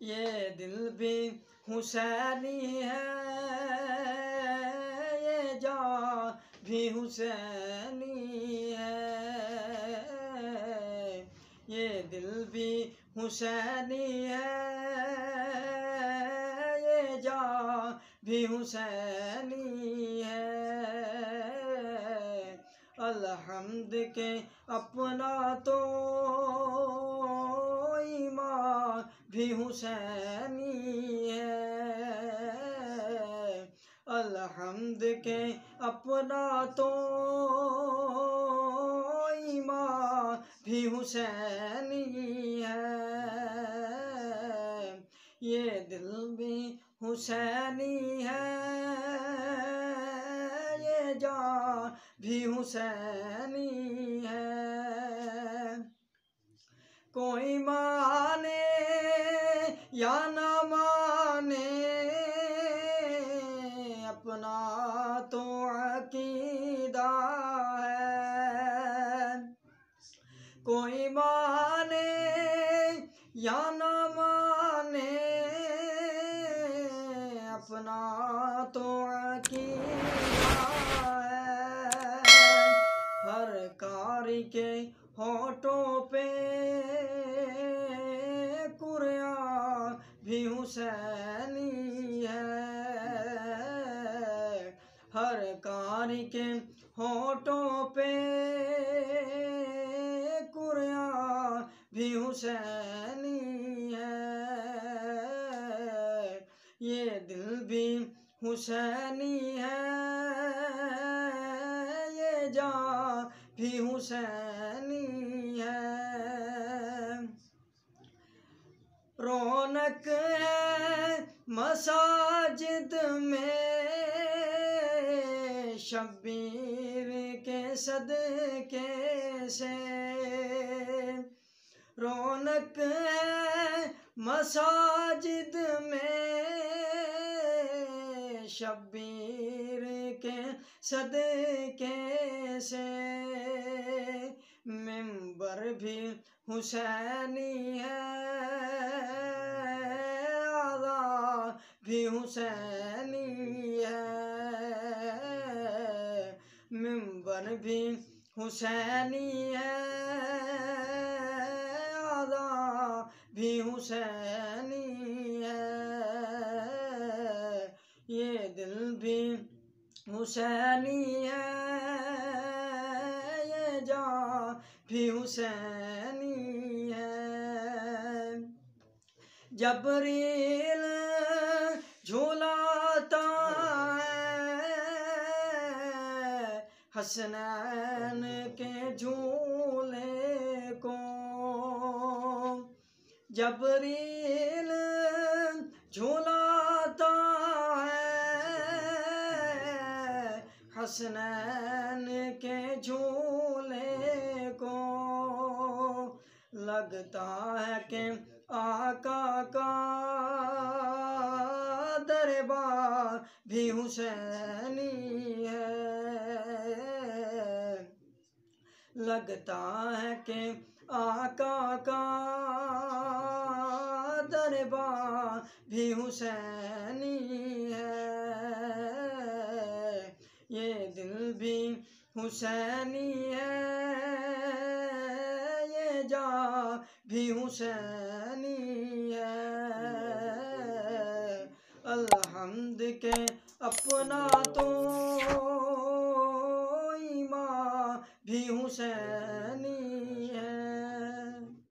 ये दिल भी हुसैनी है, ये जान भी हुसैनी है। ये दिल भी हुसैनी है, ये जान भी हुसैनी है। अलहम्द के अपना तो ईमान भी हुसैनी है। अलहम्द के अपना तो ईमान भी हुसैनी है। ये दिल भी हुसैनी है, ये जान भी हुसैनी है। कोई माने या न माने अपना तो अकीदा है। कोई माने या न माने अपना तो अकीदा है। हर कारी के होठों पे कुरान भी हुसैनी है। हर कारी के होठों पे कुरान भी हुसैनी है। ये दिल भी हुसैनी है, ये जान भी हुसैनी है। रौनक है मसाजिद में शब्बीर के सदके से। रौनक है मसाजिद में शब्बीर के सदके से। मिंबर भी हुसैनी है, आज़ान भी हुसैनी है। मिंबर भी हुसैनी है, आज़ान भी हुसैनी है। ये दिल भी हुसैनी है, ये जान भी हुसैनी है। जबरील झूलाता है हसनैन के झूले को। जबरील झूलाता है हसनैन के झूले को। लगता है कि आका का दरबार भी हुसैनी है। लगता है कि आका का दरबार भी हुसैनी है। ये दिल भी हुसैनी है, ये जान भी हुसैनी है। अलहम्द के अपना तो ईमान भी हुसैनी